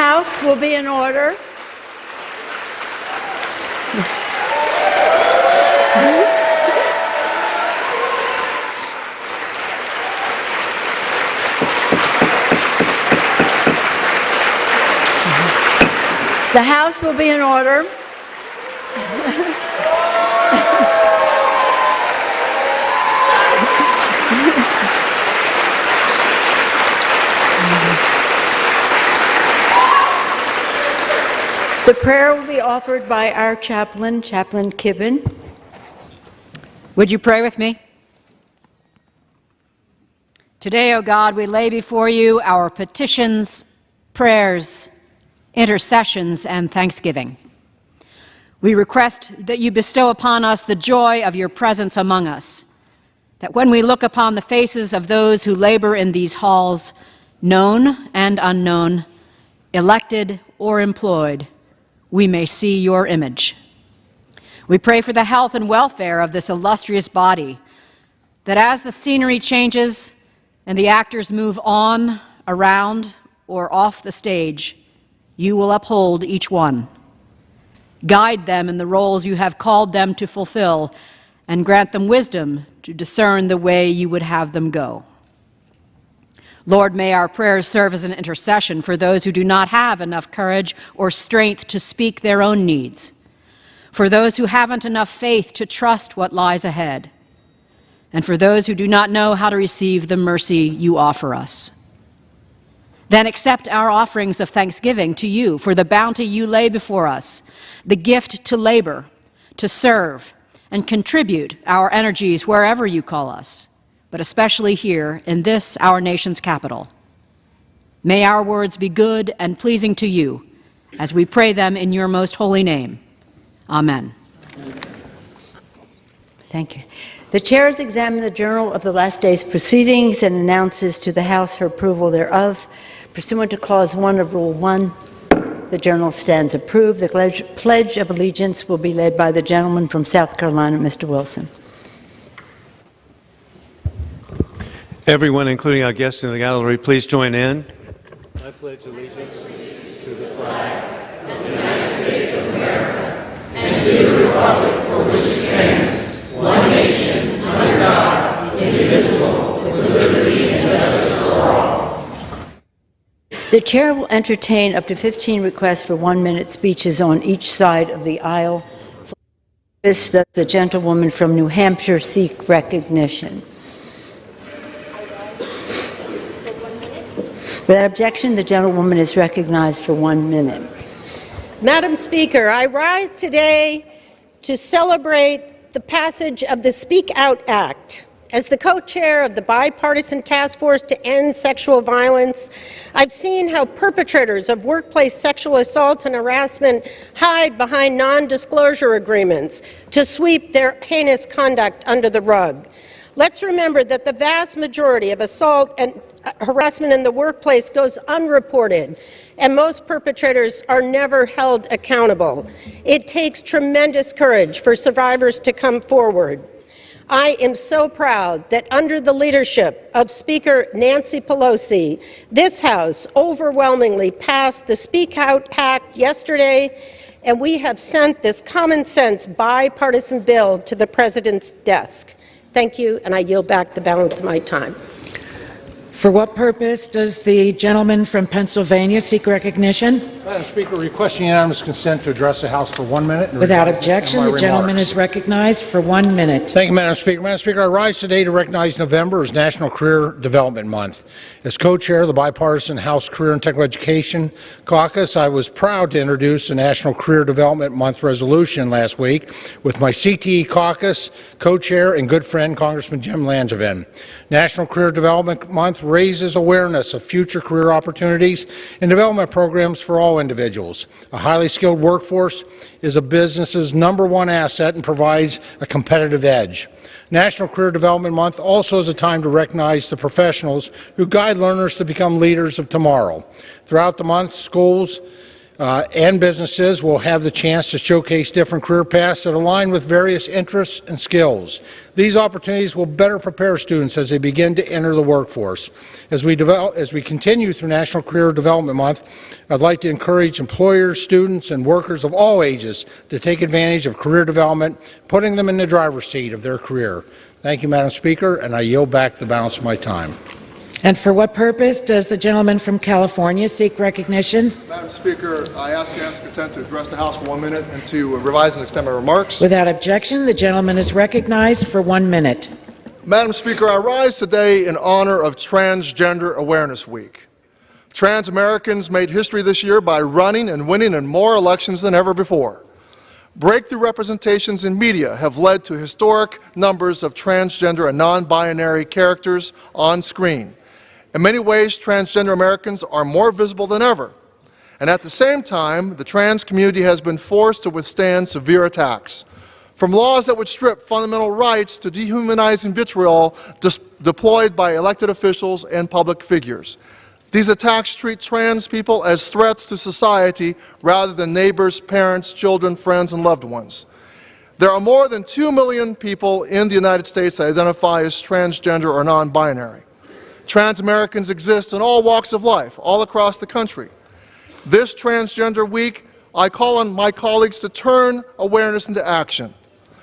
House will be in order. The House will be in order. The prayer will be offered by our chaplain, Chaplain Kibben. Would you pray with me? Today, O God, we lay before you our petitions, prayers, intercessions, and thanksgiving. We request that you bestow upon us the joy of your presence among us, that when we look upon the faces of those who labor in these halls, known and unknown, elected or employed, we may see your image. We pray for the health and welfare of this illustrious body, that as the scenery changes and the actors move on, around, or off the stage, you will uphold each one. Guide them in the roles you have called them to fulfill, and grant them wisdom to discern the way you would have them go. Lord, may our prayers serve as an intercession for those who do not have enough courage or strength to speak their own needs, for those who haven't enough faith to trust what lies ahead, and for those who do not know how to receive the mercy you offer us. Then accept our offerings of thanksgiving to you for the bounty you lay before us, the gift to labor, to serve, and contribute our energies wherever you call us, but especially here in this, our nation's capital. May our words be good and pleasing to you as we pray them in your most holy name. Amen. Thank you. The chair has examined the journal of the last day's proceedings and announces to the House her approval thereof. Pursuant to Clause 1 of Rule 1, the journal stands approved. The Pledge of Allegiance will be led by the gentleman from South Carolina, Mr. Wilson. Everyone, including our guests in the gallery, please join in. I pledge allegiance to the flag of the United States of America and to the republic for which it stands, one nation, under God, indivisible, with liberty and justice for all. The chair will entertain up to 15 requests for 1-minute speeches on each side of the aisle. For this, does the gentlewoman from New Hampshire seek recognition? Without objection, the gentlewoman is recognized for 1 minute. Madam Speaker, I rise today to celebrate the passage of the Speak Out Act. As the co-chair of the bipartisan task force to end sexual violence, I've seen how perpetrators of workplace sexual assault and harassment hide behind non-disclosure agreements to sweep their heinous conduct under the rug. Let's remember that the vast majority of assault and harassment in the workplace goes unreported, and most perpetrators are never held accountable. It takes tremendous courage for survivors to come forward. I am so proud that under the leadership of Speaker Nancy Pelosi, this House overwhelmingly passed the Speak Out Act yesterday, and we have sent this common sense bipartisan bill to the President's desk. Thank you, and I yield back the balance of my time. For what purpose does the gentleman from Pennsylvania seek recognition? Madam Speaker, requesting unanimous consent to address the House for 1 minute. Without objection, the gentleman is recognized for 1 minute. Thank you, Madam Speaker. Madam Speaker, I rise today to recognize November as National Career Development Month. As co-chair of the bipartisan House Career and Technical Education Caucus, I was proud to introduce the National Career Development Month resolution last week with my CTE caucus co-chair and good friend, Congressman Jim Langevin. National Career Development Month raises awareness of future career opportunities and development programs for all individuals. A highly skilled workforce is a business's #1 asset and provides a competitive edge. National Career Development Month also is a time to recognize the professionals who guide learners to become leaders of tomorrow. Throughout the month, schools and businesses will have the chance to showcase different career paths that align with various interests and skills. These opportunities will better prepare students as they begin to enter the workforce. As we continue through National Career Development Month, I'd like to encourage employers, students, and workers of all ages to take advantage of career development, putting them in the driver's seat of their career. Thank you, Madam Speaker, and I yield back the balance of my time. And for what purpose does the gentleman from California seek recognition? Madam Speaker, I ask unanimous consent to address the House for 1 minute and to revise and extend my remarks. Without objection, the gentleman is recognized for 1 minute. Madam Speaker, I rise today in honor of Transgender Awareness Week. Trans Americans made history this year by running and winning in more elections than ever before. Breakthrough representations in media have led to historic numbers of transgender and non-binary characters on screen. In many ways, transgender Americans are more visible than ever. And at the same time, the trans community has been forced to withstand severe attacks. From laws that would strip fundamental rights to dehumanizing vitriol deployed by elected officials and public figures. These attacks treat trans people as threats to society rather than neighbors, parents, children, friends, and loved ones. There are more than 2 million people in the United States that identify as transgender or non-binary. Trans Americans exist in all walks of life, all across the country. This Transgender Week, I call on my colleagues to turn awareness into action.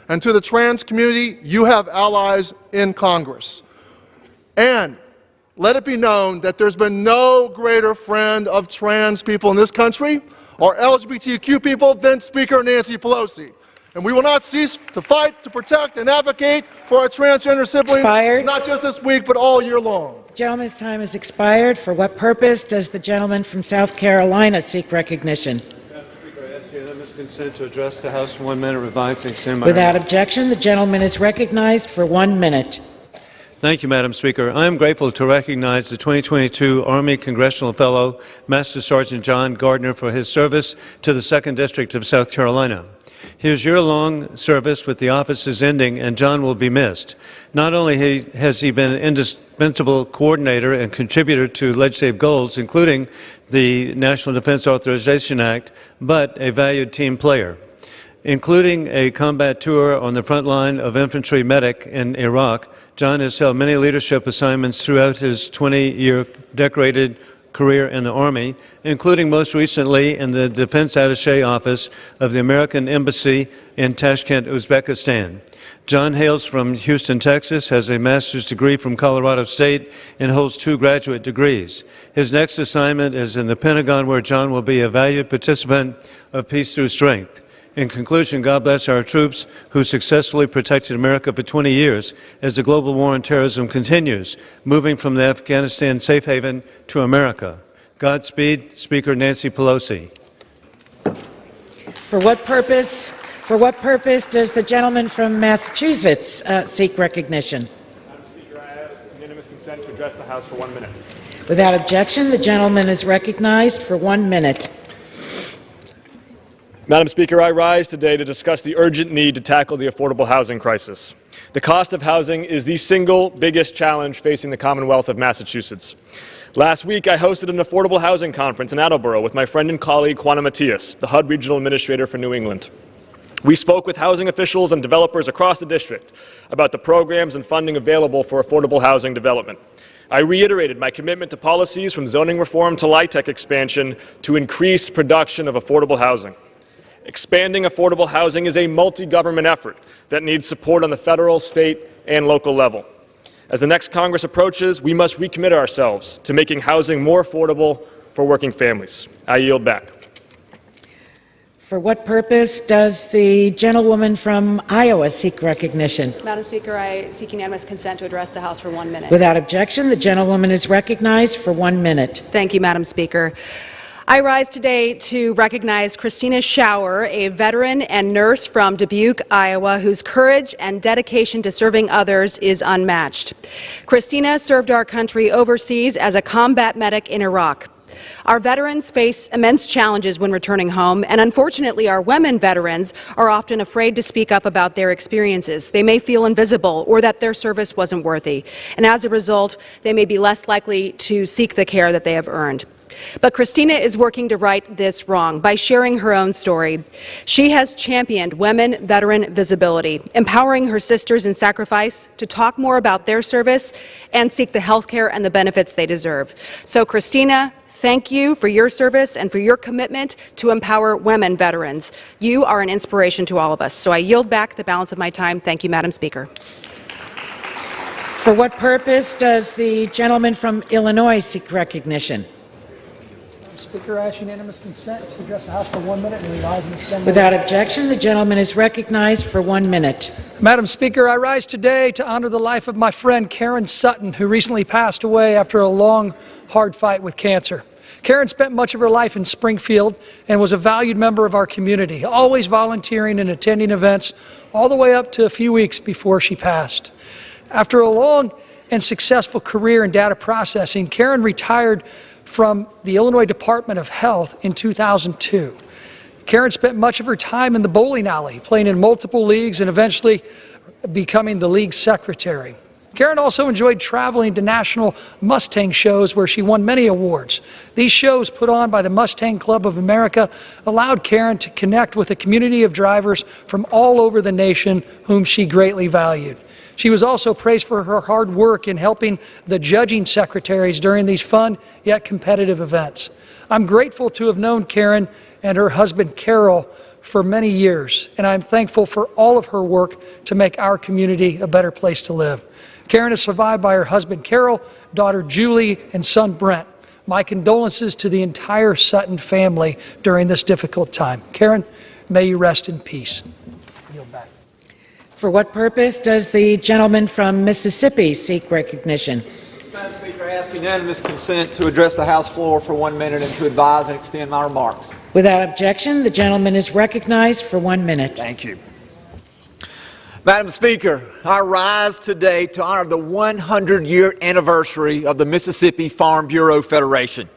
And to the trans community, you have allies in Congress. And let it be known that there's been no greater friend of trans people in this country or LGBTQ people than Speaker Nancy Pelosi. And we will not cease to fight, to protect, and advocate for our transgender siblings, not just this week, but all year long. Gentleman's time has expired. For what purpose does the gentleman from South Carolina seek recognition? Madam Speaker, I ask unanimous consent to address the House for 1 minute, revive and extend my Without objection, the gentleman is recognized for 1 minute. Thank you, Madam Speaker. I am grateful to recognize the 2022 Army Congressional Fellow, Master Sergeant John Gardner, for his service to the 2nd District of South Carolina. His year-long service with the office is ending, and John will be missed. Not only has he been an indispensable coordinator and contributor to legislative goals, including the National Defense Authorization Act, but a valued team player. Including a combat tour on the front line of infantry medic in Iraq, John has held many leadership assignments throughout his 20-year decorated career in the Army, including most recently in the Defense Attaché Office of the American Embassy in Tashkent, Uzbekistan. John hails from Houston, Texas, has a master's degree from Colorado State, and holds 2 graduate degrees. His next assignment is in the Pentagon, where John will be a valued participant of Peace Through Strength. In conclusion, God bless our troops who successfully protected America for 20 years as the global war on terrorism continues, moving from the Afghanistan safe haven to America. Godspeed, Speaker Nancy Pelosi. For what purpose does the gentleman from Massachusetts seek recognition? Madam Speaker, I ask unanimous consent to address the House for 1 minute. Without objection, the gentleman is recognized for 1 minute. Madam Speaker, I rise today to discuss the urgent need to tackle the affordable housing crisis. The cost of housing is the single biggest challenge facing the Commonwealth of Massachusetts. Last week, I hosted an affordable housing conference in Attleboro with my friend and colleague Juana Matias, the HUD Regional Administrator for New England. We spoke with housing officials and developers across the district about the programs and funding available for affordable housing development. I reiterated my commitment to policies from zoning reform to LIHTC expansion to increase production of affordable housing. Expanding affordable housing is a multi-government effort that needs support on the federal, state, and local level. As the next Congress approaches, we must recommit ourselves to making housing more affordable for working families. I yield back. For what purpose does the gentlewoman from Iowa seek recognition? Madam Speaker, I seek unanimous consent to address the House for 1 minute. Without objection, the gentlewoman is recognized for 1 minute. Thank you, Madam Speaker. I rise today to recognize Christina Schauer, a veteran and nurse from Dubuque, Iowa, whose courage and dedication to serving others is unmatched. Christina served our country overseas as a combat medic in Iraq. Our veterans face immense challenges when returning home, and unfortunately our women veterans are often afraid to speak up about their experiences. They may feel invisible or that their service wasn't worthy, and as a result, they may be less likely to seek the care that they have earned. But Christina is working to right this wrong by sharing her own story. She has championed women veteran visibility, empowering her sisters in sacrifice to talk more about their service and seek the health care and the benefits they deserve. So Christina, thank you for your service and for your commitment to empower women veterans. You are an inspiration to all of us. So I yield back the balance of my time. Thank you, Madam Speaker. For what purpose does the gentleman from Illinois seek recognition? Speaker, I ask unanimous consent to address the House for 1 minute and revise and extend. Without objection, the gentleman is recognized for 1 minute. Madam Speaker, I rise today to honor the life of my friend Karen Sutton, who recently passed away after a long, hard fight with cancer. Karen spent much of her life in Springfield and was a valued member of our community, always volunteering and attending events all the way up to a few weeks before she passed. After a long and successful career in data processing, Karen retired from the Illinois Department of Health in 2002. Karen spent much of her time in the bowling alley, playing in multiple leagues and eventually becoming the league secretary. Karen also enjoyed traveling to national Mustang shows where she won many awards. These shows, put on by the Mustang Club of America, allowed Karen to connect with a community of drivers from all over the nation whom she greatly valued. She was also praised for her hard work in helping the judging secretaries during these fun yet competitive events. I'm grateful to have known Karen and her husband Carol for many years, and I'm thankful for all of her work to make our community a better place to live. Karen is survived by her husband Carol, daughter Julie, and son Brent. My condolences to the entire Sutton family during this difficult time. Karen, may you rest in peace. Yield back. For what purpose does the gentleman from Mississippi seek recognition? Madam Speaker, I ask unanimous consent to address the House floor for 1 minute and to advise and extend my remarks. Without objection, the gentleman is recognized for 1 minute. Thank you. Madam Speaker, I rise today to honor the 100-year anniversary of the Mississippi Farm Bureau Federation.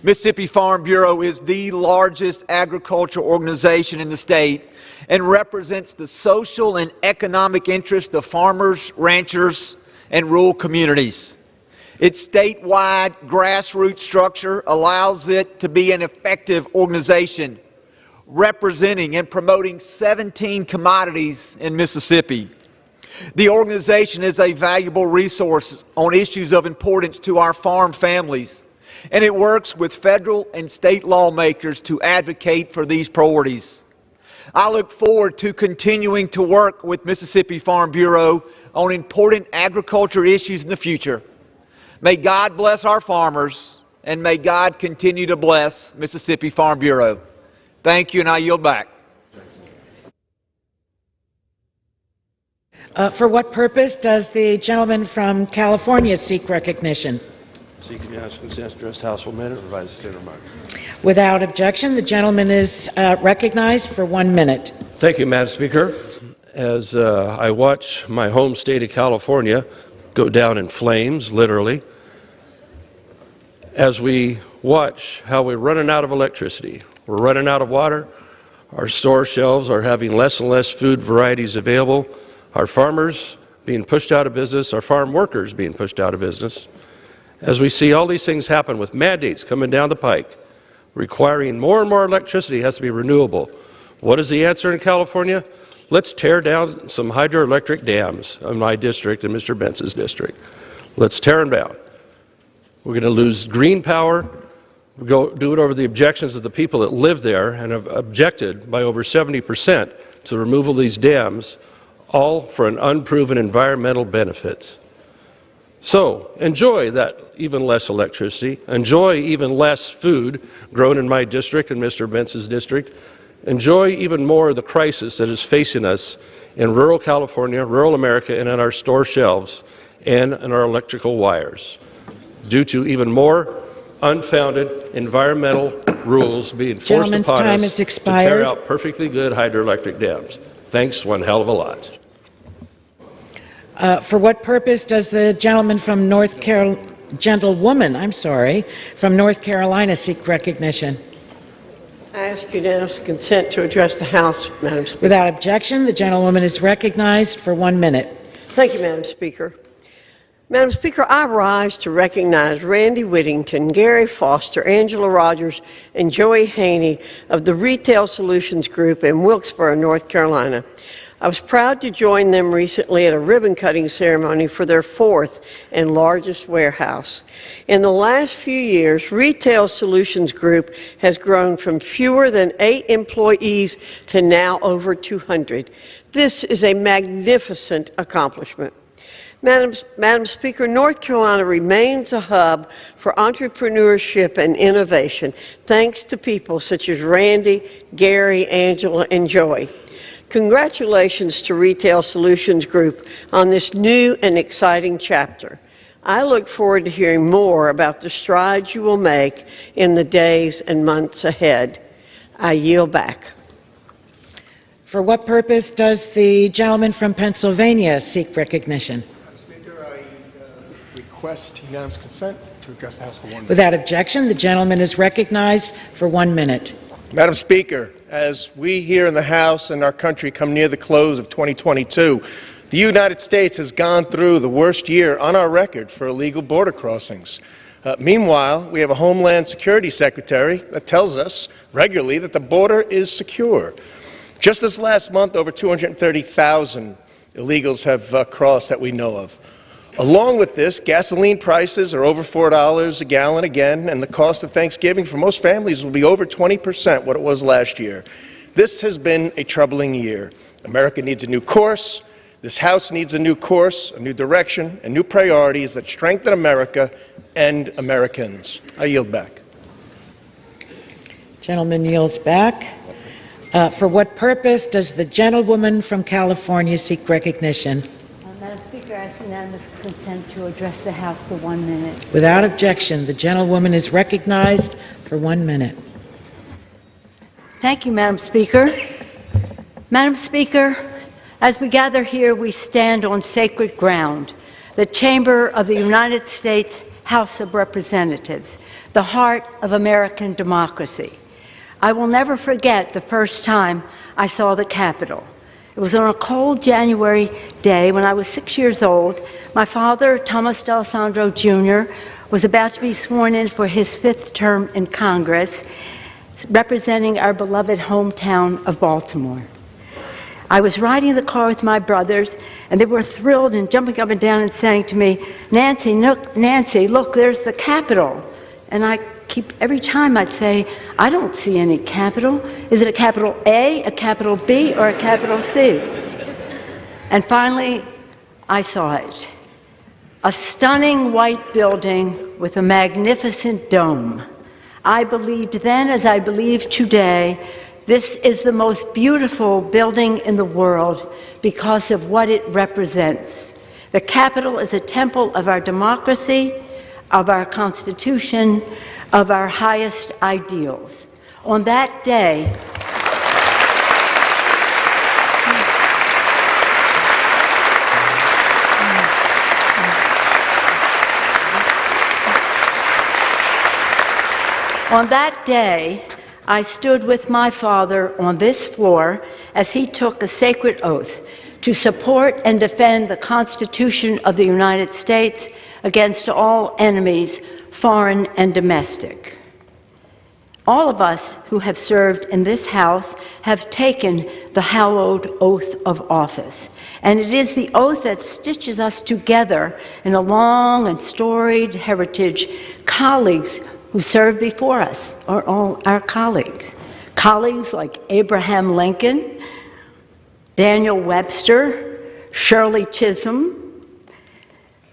Mississippi Farm Bureau is the largest agricultural organization in the state and represents the social and economic interests of farmers, ranchers, and rural communities. Its statewide grassroots structure allows it to be an effective organization representing and promoting 17 commodities in Mississippi. The organization is a valuable resource on issues of importance to our farm families, and it works with federal and state lawmakers to advocate for these priorities. I look forward to continuing to work with Mississippi Farm Bureau on important agriculture issues in the future. May God bless our farmers, and may God continue to bless Mississippi Farm Bureau. Thank you, and I yield back. For what purpose does the gentleman from California seek recognition? Seek unanimous consent to address the House for 1 minute and revise and extend remarks. Without objection, the gentleman is recognized for 1 minute. Thank you, Madam Speaker. As I watch my home state of California go down in flames, literally, as we watch how we're running out of electricity, we're running out of water, our store shelves are having less and less food varieties available, our farmers being pushed out of business, our farm workers being pushed out of business. As we see all these things happen with mandates coming down the pike, requiring more and more electricity has to be renewable. What is the answer in California? Let's tear down some hydroelectric dams in my district and Mr. Bentz's district. Let's tear them down. We're going to lose green power. We'll go do it over the objections of the people that live there and have objected by over 70% to the removal of these dams, all for an unproven environmental benefit. So enjoy that even less electricity, enjoy even less food grown in my district and Mr. Bentz's district, enjoy even more of the crisis that is facing us in rural California, rural America, and in our store shelves and in our electrical wires, due to even more unfounded environmental rules being forced upon us to tear out perfectly good hydroelectric dams. Thanks one hell of a lot. For what purpose does the gentleman from gentlewoman from North Carolina seek recognition? I ask unanimous consent to address the House, Madam Speaker. Without objection, the gentlewoman is recognized for 1 minute. Thank you, Madam Speaker. Madam Speaker, I rise to recognize Randy Whittington, Gary Foster, Angela Rogers, and Joey Haney of the Retail Solutions Group in Wilkesboro, North Carolina. I was proud to join them recently at a ribbon-cutting ceremony for their 4th and largest warehouse. In the last few years, Retail Solutions Group has grown from fewer than 8 employees to now over 200. This is a magnificent accomplishment. Madam Speaker, North Carolina remains a hub for entrepreneurship and innovation, thanks to people such as Randy, Gary, Angela, and Joey. Congratulations to Retail Solutions Group on this new and exciting chapter. I look forward to hearing more about the strides you will make in the days and months ahead. I yield back. For what purpose does the gentleman from Pennsylvania seek recognition? Speaker, I request unanimous consent to address the House for 1 minute. Without objection, the gentleman is recognized for 1 minute. Madam Speaker, as we here in the House and our country come near the close of 2022, the United States has gone through the worst year on our record for illegal border crossings. Meanwhile, we have a Homeland Security Secretary that tells us regularly that the border is secure. Just this last month, over 230,000 illegals have crossed that we know of. Along with this, gasoline prices are over $4 a gallon again, and the cost of Thanksgiving for most families will be over 20% what it was last year. This has been a troubling year. America needs a new course. This House needs a new course, a new direction, and new priorities that strengthen America and Americans. I yield back. Gentleman yields back. For what purpose does the gentlewoman from California seek recognition? Madam Speaker, I ask unanimous consent to address the House for 1 minute. Without objection, the gentlewoman is recognized for 1 minute. Thank you, Madam Speaker. Madam Speaker, as we gather here, we stand on sacred ground, the chamber of the United States House of Representatives, the heart of American democracy. I will never forget the first time I saw the Capitol. It was on a cold January day when I was 6 years old. My father, Thomas D'Alessandro Jr., was about to be sworn in for his 5th term in Congress, representing our beloved hometown of Baltimore. I was riding the car with my brothers, and they were thrilled and jumping up and down and saying to me, Nancy, look, there's the Capitol. And every time I'd say, I don't see any Capitol. Is it a capital A, a capital B, or a capital C? And finally, I saw it. A stunning white building with a magnificent dome. I believed then, as I believe today, this is the most beautiful building in the world because of what it represents. The Capitol is a temple of our democracy, of our Constitution, of our highest ideals. On that day, I stood with my father on this floor as he took a sacred oath to support and defend the Constitution of the United States against all enemies, foreign and domestic. All of us who have served in this House have taken the hallowed oath of office, and it is the oath that stitches us together in a long and storied heritage. Colleagues who served before us are all our colleagues. Colleagues like Abraham Lincoln, Daniel Webster, Shirley Chisholm,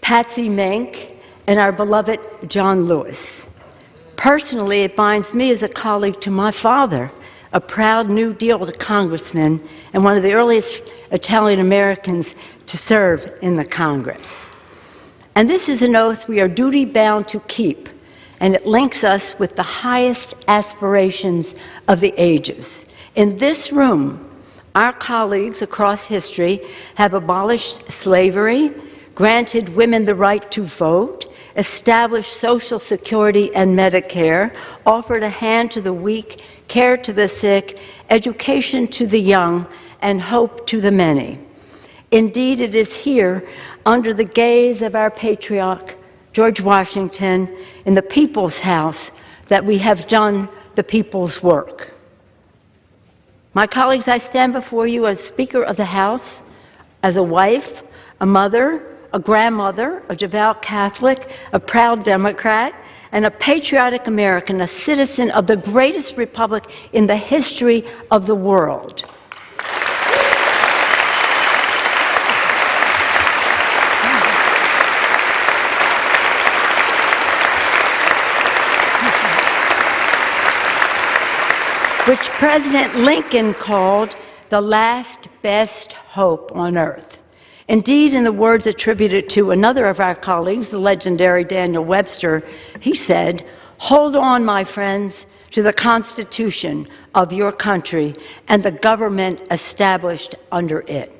Patsy Mink, and our beloved John Lewis. Personally, it binds me as a colleague to my father, a proud New Deal congressman and one of the earliest Italian Americans to serve in the Congress. And this is an oath we are duty-bound to keep, and it links us with the highest aspirations of the ages. In this room, our colleagues across history have abolished slavery, granted women the right to vote, established Social Security and Medicare, offered a hand to the weak, care to the sick, education to the young, and hope to the many. Indeed, it is here under the gaze of our patriarch, George Washington, in the People's House, that we have done the people's work. My colleagues, I stand before you as Speaker of the House, as a wife, a mother, a grandmother, a devout Catholic, a proud Democrat, and a patriotic American, a citizen of the greatest republic in the history of the world. Which President Lincoln called the last best hope on earth. Indeed, in the words attributed to another of our colleagues, the legendary Daniel Webster, he said, "Hold on, my friends, to the Constitution of your country and the government established under it.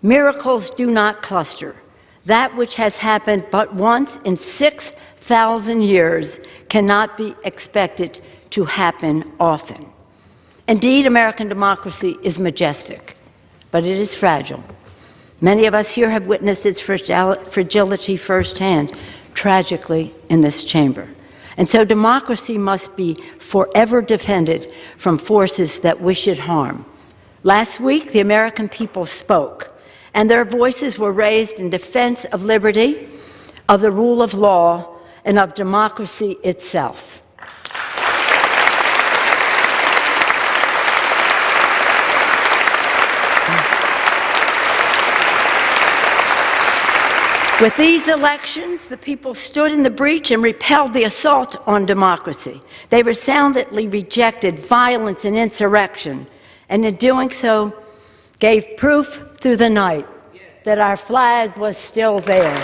Miracles do not cluster. That which has happened but once in 6,000 years cannot be expected to happen often." Indeed, American democracy is majestic, but it is fragile. Many of us here have witnessed its fragility firsthand, tragically, in this chamber. And so democracy must be forever defended from forces that wish it harm. Last week, the American people spoke, and their voices were raised in defense of liberty, of the rule of law, and of democracy itself. With these elections, the people stood in the breach and repelled the assault on democracy. They resoundingly rejected violence and insurrection, and in doing so, gave proof through the night that our flag was still there.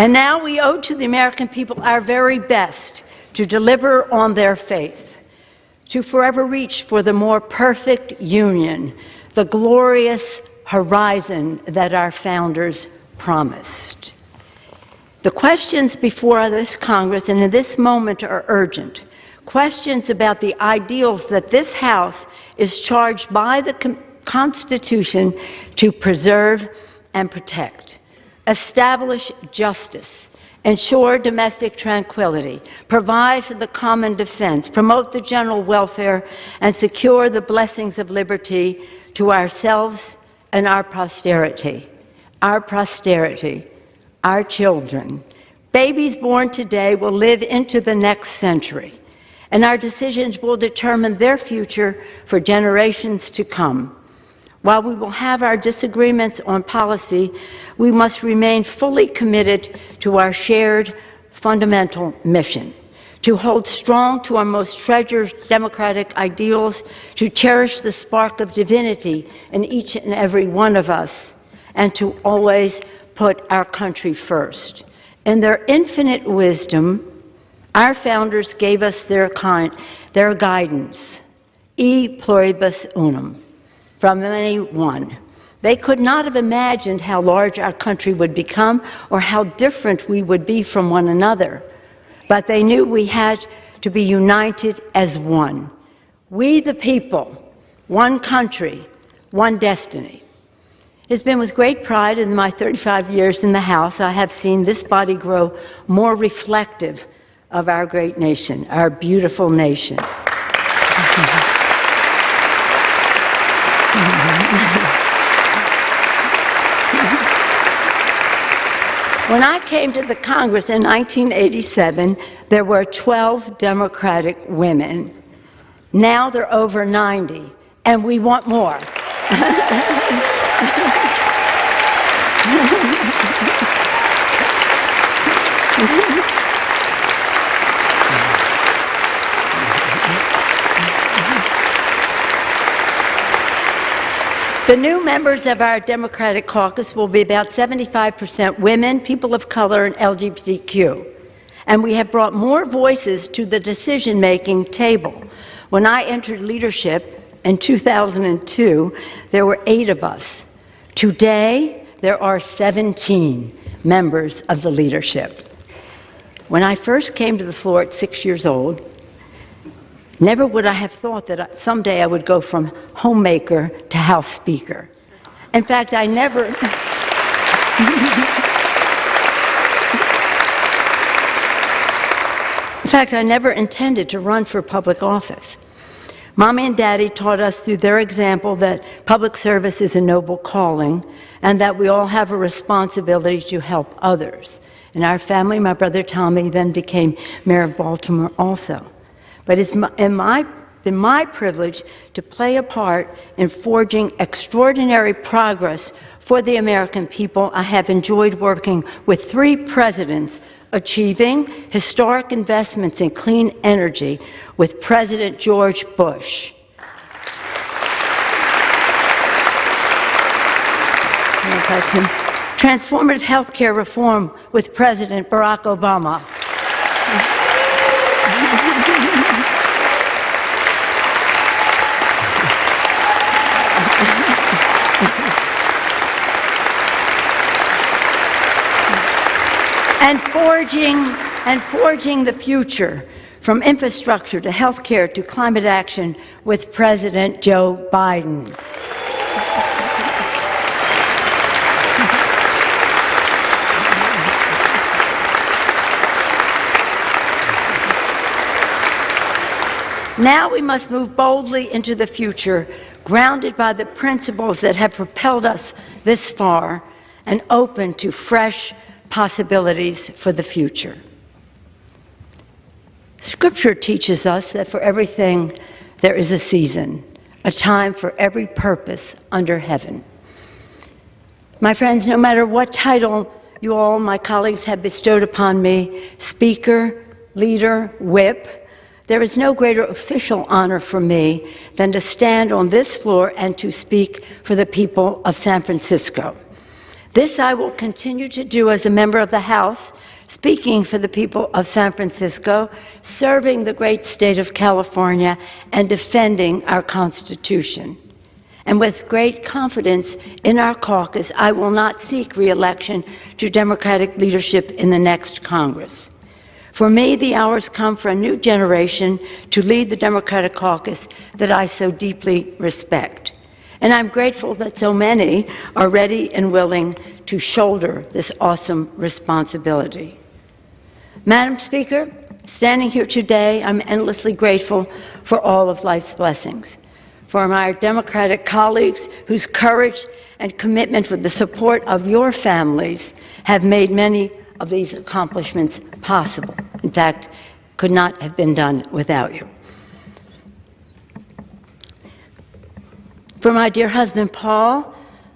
And now we owe to the American people our very best to deliver on their faith, to forever reach for the more perfect union, the glorious horizon that our founders promised. The questions before this Congress and in this moment are urgent. Questions about the ideals that this House is charged by the Constitution to preserve and protect. Establish justice, ensure domestic tranquility, provide for the common defense, promote the general welfare, and secure the blessings of liberty to ourselves and our posterity. Our posterity, our children. Babies born today will live into the next century, and our decisions will determine their future for generations to come. While we will have our disagreements on policy, we must remain fully committed to our shared fundamental mission, to hold strong to our most treasured democratic ideals, to cherish the spark of divinity in each and every one of us, and to always put our country first. In their infinite wisdom, our founders gave us their guidance, e pluribus unum. From many one. They could not have imagined how large our country would become or how different we would be from one another. But they knew we had to be united as one. We the people, one country, one destiny. It has been with great pride in my 35 years in the House I have seen this body grow more reflective of our great nation, our beautiful nation. When I came to the Congress in 1987, there were 12 Democratic women. Now there are over 90, and we want more. The new members of our Democratic caucus will be about 75% women, people of color, and LGBTQ. And we have brought more voices to the decision-making table. When I entered leadership, In 2002, there were 8 of us. Today, there are 17 members of the leadership. When I first came to the floor at 6 years old, never would I have thought that someday I would go from homemaker to House Speaker. In fact, I never... In fact, I never intended to run for public office. Mommy and Daddy taught us through their example that public service is a noble calling and that we all have a responsibility to help others. In our family, my brother Tommy then became mayor of Baltimore also. But it's been my privilege to play a part in forging extraordinary progress for the American people. I have enjoyed working with 3 presidents, achieving historic investments in clean energy with President George Bush. Transformative health care reform with President Barack Obama. And forging the future, from infrastructure to healthcare to climate action with President Joe Biden. Now we must move boldly into the future, grounded by the principles that have propelled us this far and open to fresh possibilities for the future. Scripture teaches us that for everything there is a season, a time for every purpose under heaven. My friends, no matter what title you all, my colleagues, have bestowed upon me, speaker, leader, whip, there is no greater official honor for me than to stand on this floor and to speak for the people of San Francisco. This I will continue to do as a member of the House, speaking for the people of San Francisco, serving the great state of California, and defending our Constitution. And with great confidence in our caucus, I will not seek re-election to Democratic leadership in the next Congress. For me, the hours come for a new generation to lead the Democratic caucus that I so deeply respect. And I'm grateful that so many are ready and willing to shoulder this awesome responsibility. Madam Speaker, standing here today, I'm endlessly grateful for all of life's blessings. For my Democratic colleagues whose courage and commitment with the support of your families have made many of these accomplishments possible. In fact, could not have been done without you. For my dear husband, Paul,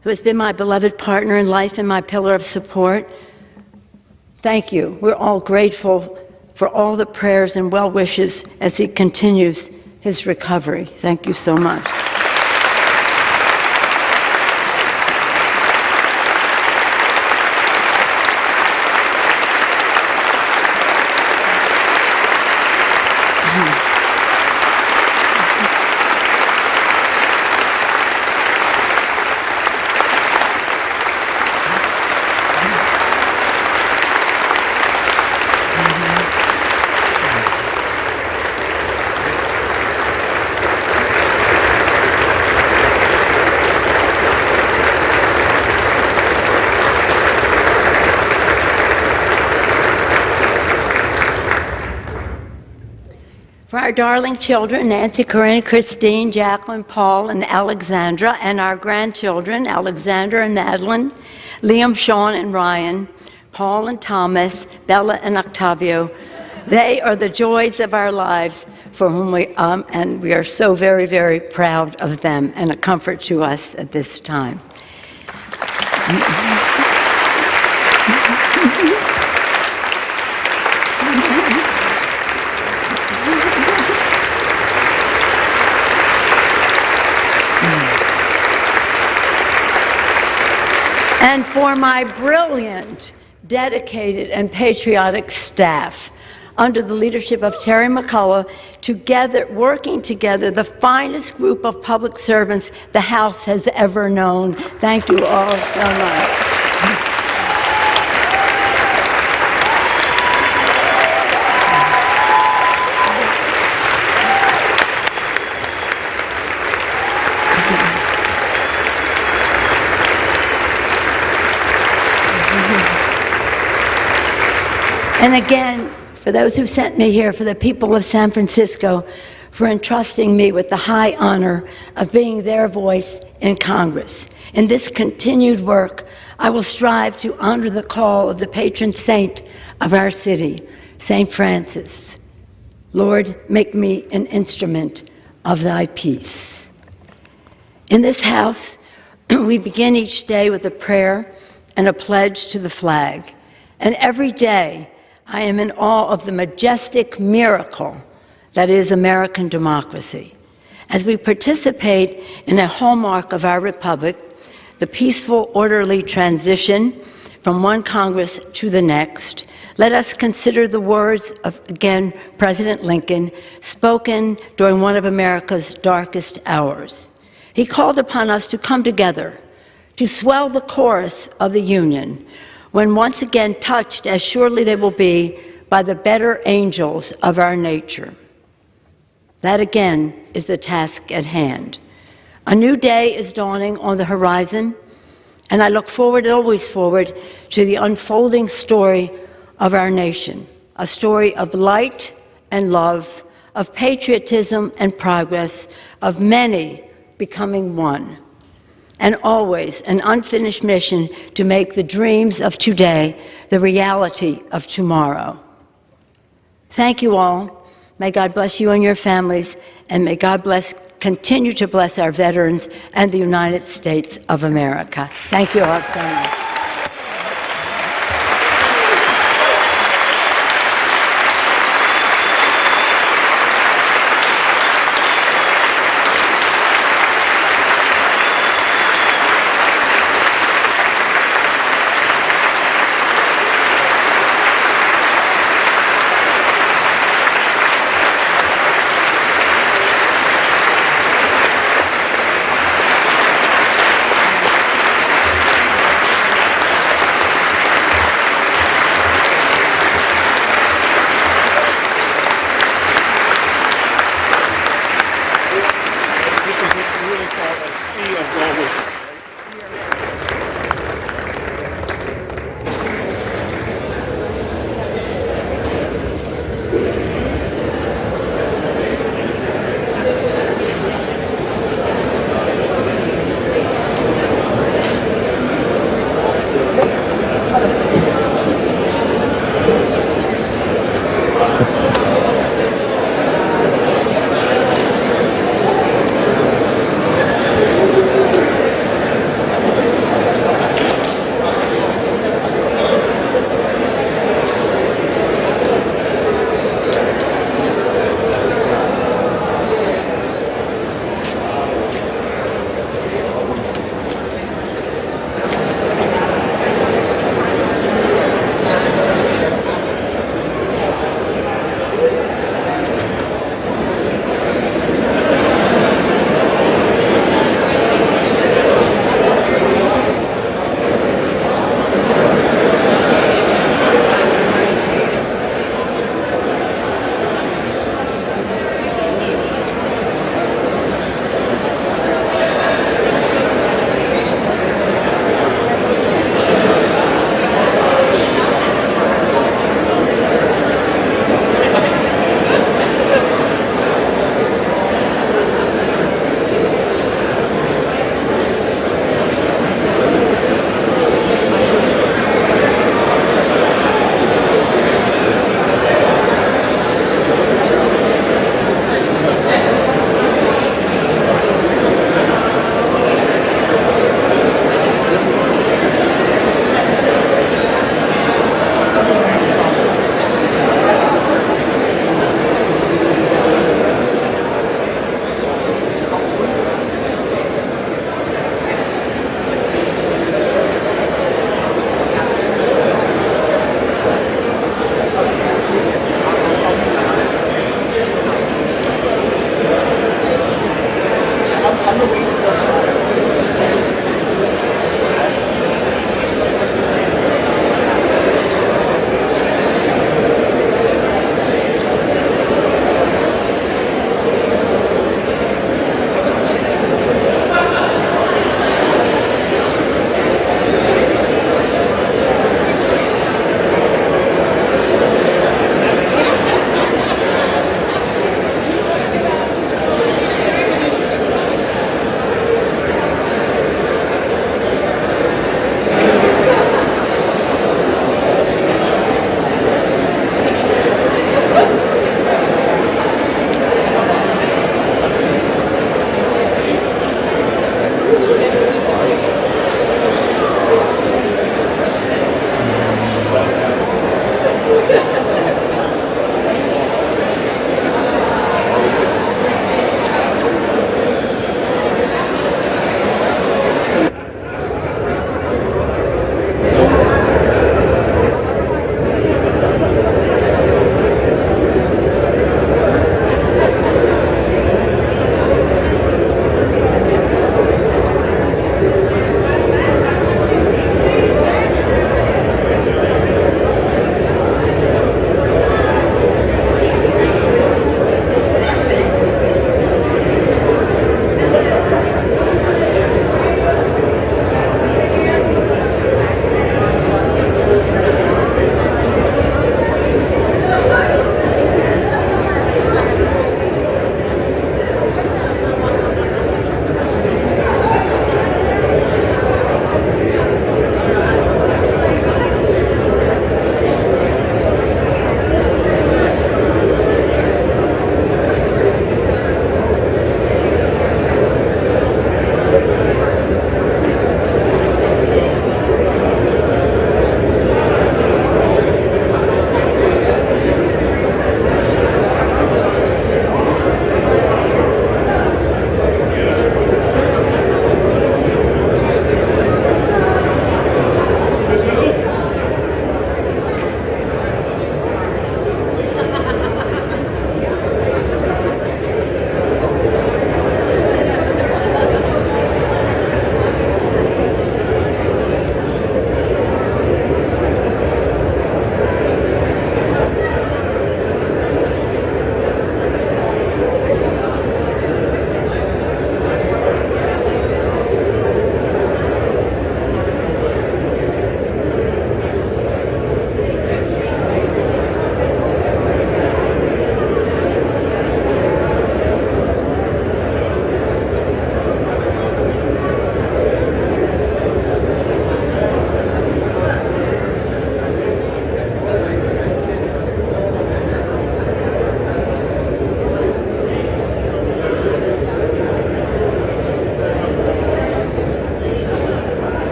who has been my beloved partner in life and my pillar of support, thank you. We're all grateful for all the prayers and well wishes as he continues his recovery. Thank you so much. For our darling children, Nancy, Corinne, Christine, Jacqueline, Paul, and Alexandra, and our grandchildren, Alexander and Madeline, Liam, Sean, and Ryan, Paul and Thomas, Bella and Octavio, they are the joys of our lives for whom and we are so very, very proud of them and a comfort to us at this time. And for my brilliant, dedicated, and patriotic staff, under the leadership of Terry McCullough, working together, the finest group of public servants the House has ever known. Thank you all so much. And again, for those who sent me here, for the people of San Francisco, for entrusting me with the high honor of being their voice in Congress. In this continued work, I will strive to honor the call of the patron saint of our city, St. Francis. Lord, make me an instrument of thy peace. In this house, we begin each day with a prayer and a pledge to the flag. And every day, I am in awe of the majestic miracle that is American democracy. As we participate in a hallmark of our republic, the peaceful, orderly transition from one Congress to the next, let us consider the words of, again, President Lincoln, spoken during one of America's darkest hours. He called upon us to come together, to swell the chorus of the Union, when once again touched, as surely they will be, by the better angels of our nature. That again is the task at hand. A new day is dawning on the horizon, and I look forward, always forward, to the unfolding story of our nation, a story of light and love, of patriotism and progress, of many becoming one, and always an unfinished mission to make the dreams of today the reality of tomorrow. Thank you all. May God bless you and your families, and may God continue to bless our veterans and the United States of America. Thank you all so much.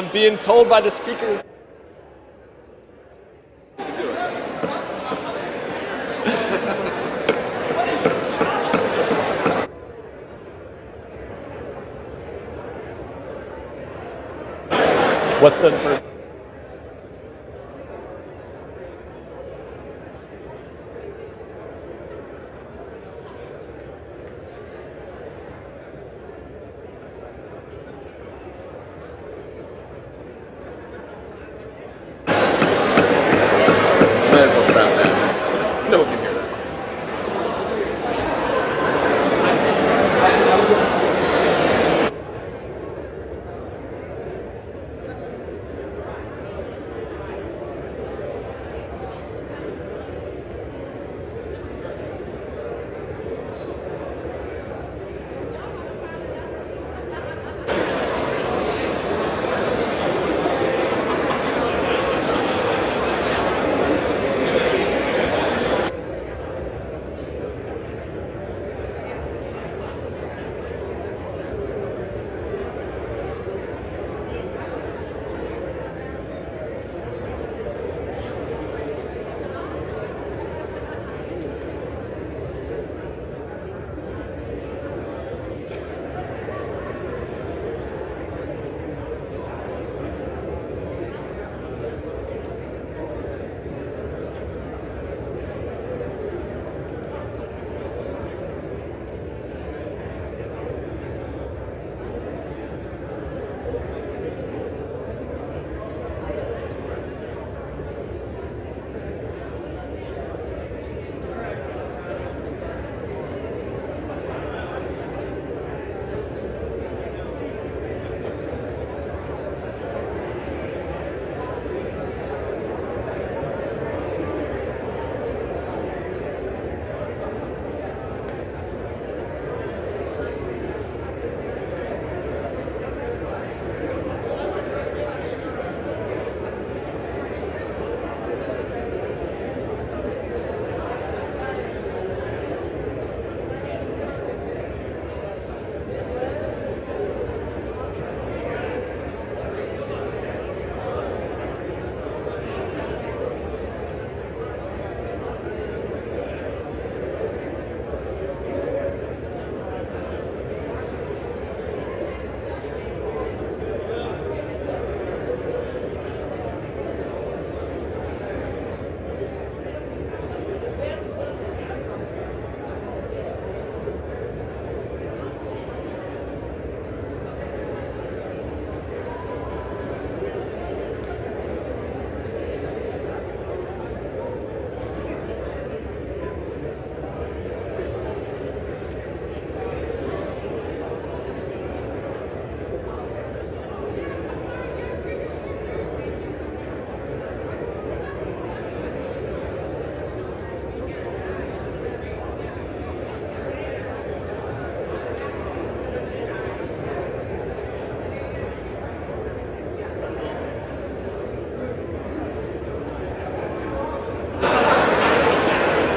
I'm being told by the speaker. What's the first? Might as well stop that. No one can hear that.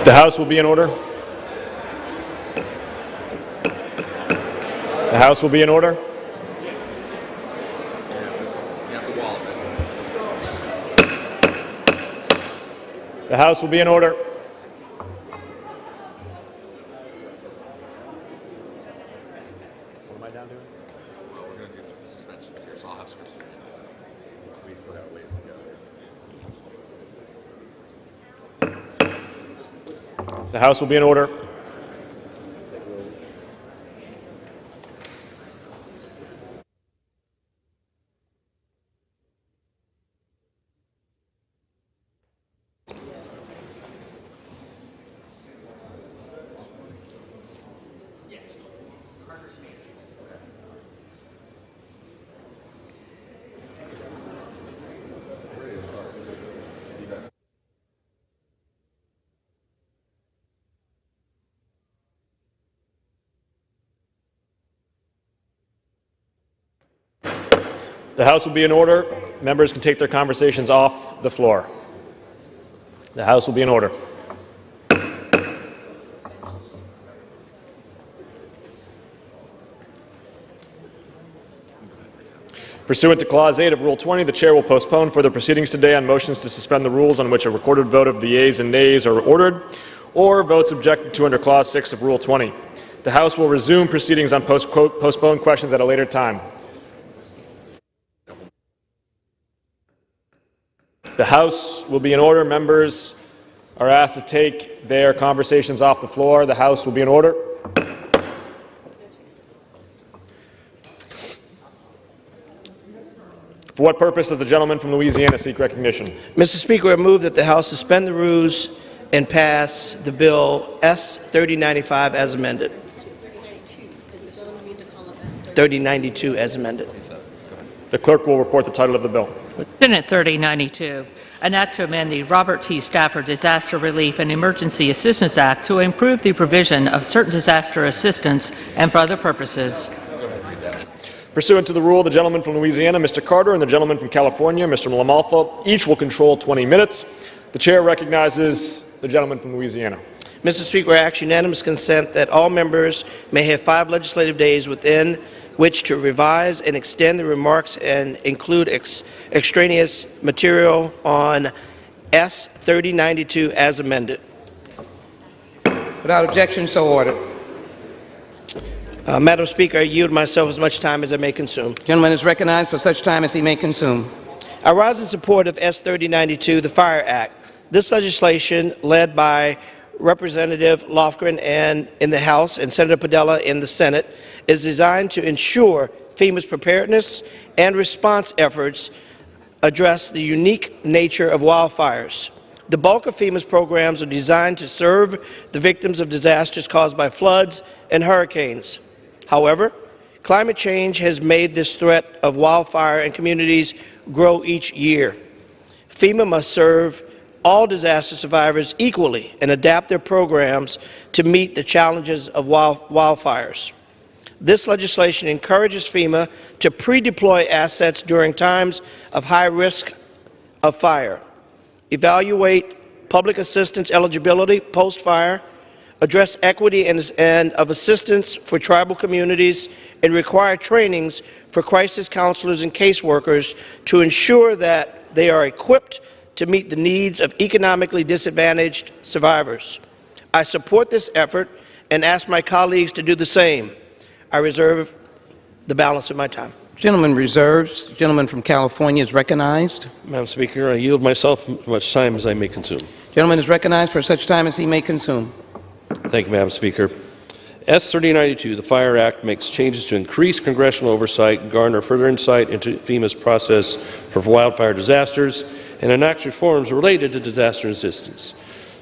The House will be in order. The House will be in order. The House will be in order. What am I down doing? Well, we're going to do some suspensions here, so I'll have scripts for you. We still got ways to go. The House will be in order. The House will be in order. Members can take their conversations off the floor. The House will be in order. Pursuant to Clause 8 of Rule 20, the Chair will postpone further proceedings today on motions to suspend the rules on which a recorded vote of the yeas and nays are ordered, or votes objected to under Clause 6 of Rule 20. The House will resume proceedings on postponed questions at a later time. The House will be in order. Members are asked to take their conversations off the floor. The House will be in order. For what purpose does the gentleman from Louisiana seek recognition? Mr. Speaker, I move that the House suspend the rules and pass the bill S-3095 as amended. 3092 as amended. The clerk will report the title of the bill. Senate 3092, an act to amend the Robert T. Stafford Disaster Relief and Emergency Assistance Act to improve the provision of certain disaster assistance and for other purposes. Pursuant to the rule, the gentleman from Louisiana, Mr. Carter, and the gentleman from California, Mr. Lamalfa, each will control 20 minutes. The chair recognizes the gentleman from Louisiana. Mr. Speaker, I ask unanimous consent that all members may have 5 legislative days within which to revise and extend the remarks and include extraneous material on S-3092 as amended. Without objection, so ordered. Madam Speaker, I yield myself as much time as I may consume. Gentleman is recognized for such time as he may consume. I rise in support of S-3092, the Fire Act. This legislation, led by Representative Lofgren in the House and Senator Padilla in the Senate, is designed to ensure FEMA's preparedness and response efforts address the unique nature of wildfires. The bulk of FEMA's programs are designed to serve the victims of disasters caused by floods and hurricanes. However, climate change has made this threat of wildfire in communities grow each year. FEMA must serve all disaster survivors equally and adapt their programs to meet the challenges of wildfires. This legislation encourages FEMA to pre-deploy assets during times of high risk of fire, evaluate public assistance eligibility post-fire, address equity and of assistance for tribal communities, and require trainings for crisis counselors and caseworkers to ensure that they are equipped to meet the needs of economically disadvantaged survivors. I support this effort and ask my colleagues to do the same. I reserve the balance of my time. Gentleman reserves. The gentleman from California is recognized. Madam Speaker, I yield myself as much time as I may consume. Gentleman is recognized for such time as he may consume. Thank you, Madam Speaker. S-3092, the Fire Act, makes changes to increase congressional oversight and garner further insight into FEMA's process for wildfire disasters and enacts reforms related to disaster assistance.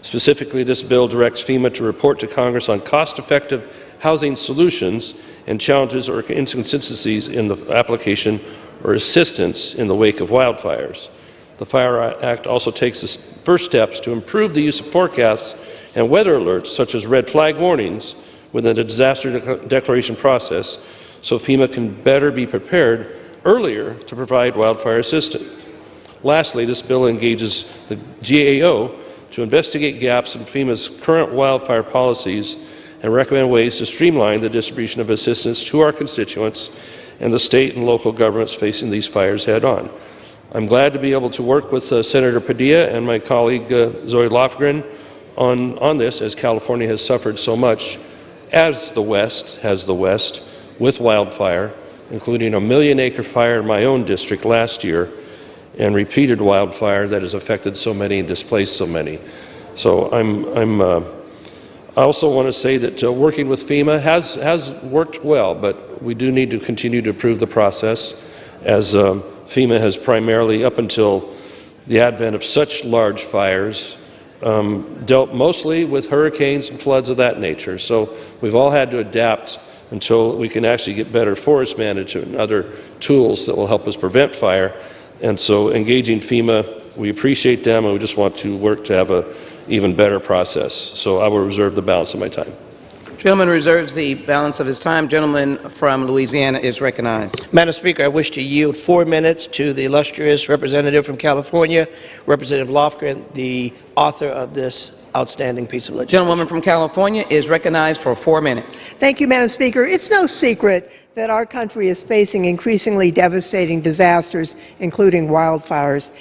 Specifically, this bill directs FEMA to report to Congress on cost-effective housing solutions and challenges or inconsistencies in the application or assistance in the wake of wildfires. The Fire Act also takes the first steps to improve the use of forecasts and weather alerts, such as red flag warnings, within the disaster declaration process, so FEMA can better be prepared earlier to provide wildfire assistance. Lastly, this bill engages the GAO to investigate gaps in FEMA's current wildfire policies and recommend ways to streamline the distribution of assistance to our constituents and the state and local governments facing these fires head-on. I'm glad to be able to work with Senator Padilla and my colleague Zoe Lofgren on this, as California has suffered so much, as the West has the West, with wildfire, including a 1 million-acre fire in my own district last year, and repeated wildfire that has affected so many and displaced so many. So I also want to say that working with FEMA has worked well, but we do need to continue to improve the process, as FEMA has primarily, up until the advent of such large fires, dealt mostly with hurricanes and floods of that nature. So we've all had to adapt until we can actually get better forest management and other tools that will help us prevent fire. And so engaging FEMA, we appreciate them, and we just want to work to have an even better process. So I will reserve the balance of my time. Gentleman reserves the balance of his time. Gentleman from Louisiana is recognized. Madam Speaker, I wish to yield 4 minutes to the illustrious representative from California, Representative Lofgren, the author of this outstanding piece of legislation. Gentlewoman from California is recognized for 4 minutes. Thank you, Madam Speaker. It's no secret that our country is facing increasingly devastating disasters, including wildfires.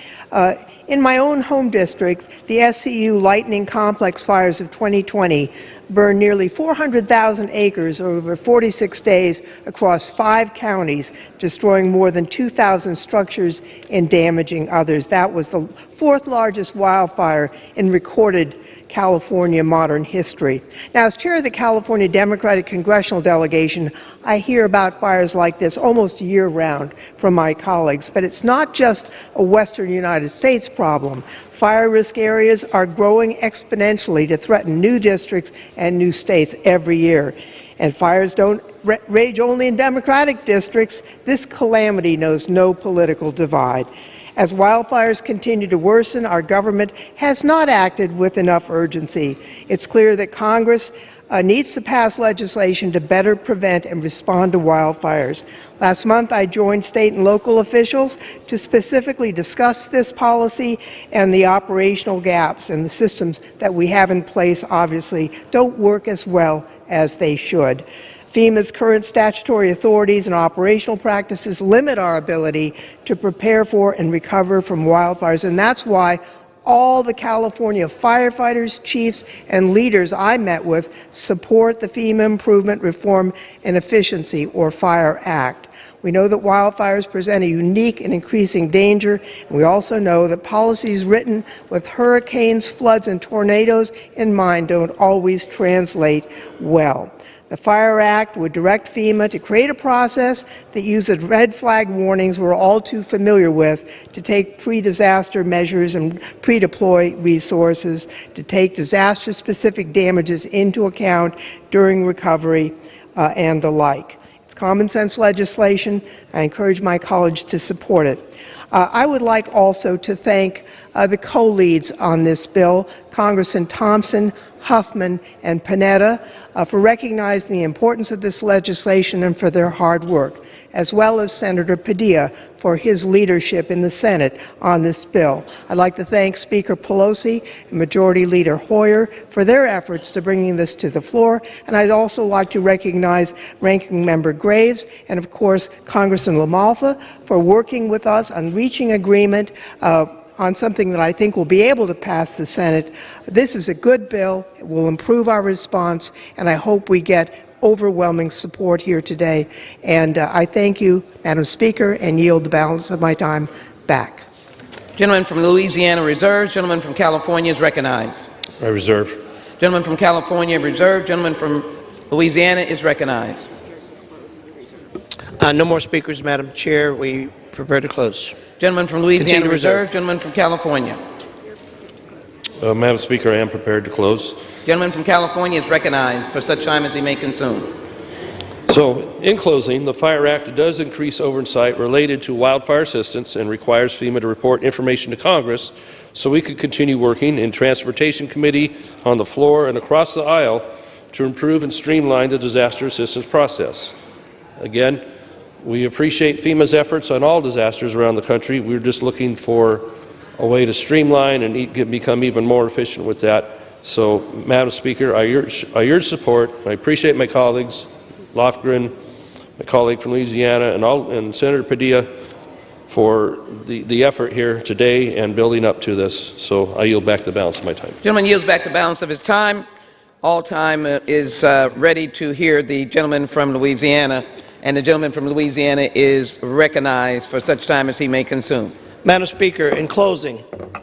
In my own home district, the SCU Lightning Complex fires of 2020 burned nearly 400,000 acres over 46 days across 5 counties, destroying more than 2,000 structures and damaging others. That was the 4th largest wildfire in recorded California modern history. Now, as chair of the California Democratic Congressional Delegation, I hear about fires like this almost year-round from my colleagues, but it's not just a western United States problem. Fire risk areas are growing exponentially to threaten new districts and new states every year. And fires don't rage only in Democratic districts. This calamity knows no political divide. As wildfires continue to worsen, our government has not acted with enough urgency. It's clear that Congress needs to pass legislation to better prevent and respond to wildfires. Last month, I joined state and local officials to specifically discuss this policy, and the operational gaps and the systems that we have in place obviously don't work as well as they should. FEMA's current statutory authorities and operational practices limit our ability to prepare for and recover from wildfires, and that's why all the California firefighters, chiefs, and leaders I met with support the FEMA Improvement, Reform, and Efficiency, or FIRE Act. We know that wildfires present a unique and increasing danger, and we also know that policies written with hurricanes, floods, and tornadoes in mind don't always translate well. The FIRE Act would direct FEMA to create a process that uses red flag warnings we're all too familiar with to take pre-disaster measures and pre-deploy resources, to take disaster-specific damages into account during recovery and the like. It's common sense legislation. I encourage my colleagues to support it. I would like also to thank the co-leads on this bill, Congressman Thompson, Huffman, and Panetta, for recognizing the importance of this legislation and for their hard work, as well as Senator Padilla for his leadership in the Senate on this bill. I'd like to thank Speaker Pelosi and Majority Leader Hoyer for their efforts to bringing this to the floor, and I'd also like to recognize Ranking Member Graves and, of course, Congressman LaMalfa for working with us on reaching agreement on something that I think will be able to pass the Senate. This is a good bill. It will improve our response, and I hope we get overwhelming support here today. And I thank you, Madam Speaker, and yield the balance of my time back. Gentleman from Louisiana reserves. Gentleman from California is recognized. I reserve. Gentleman from California reserved. Gentleman from Louisiana is recognized. No more speakers, Madam Chair. We prepare to close. Gentleman from Louisiana reserved. Gentleman from California. Madam Speaker, I am prepared to close. Gentleman from California is recognized for such time as he may consume. So, in closing, the FIRE Act does increase oversight related to wildfire assistance and requires FEMA to report information to Congress so we could continue working in Transportation Committee, on the floor, and across the aisle to improve and streamline the disaster assistance process. Again, we appreciate FEMA's efforts on all disasters around the country. We're just looking for a way to streamline and become even more efficient with that. So, Madam Speaker, I urge support. I appreciate my colleagues, Lofgren, my colleague from Louisiana, and Senator Padilla for the effort here today and building up to this. So I yield back the balance of my time. Gentleman yields back the balance of his time. All time is ready to hear the gentleman from Louisiana, and the gentleman from Louisiana is recognized for such time as he may consume. Madam Speaker, in closing,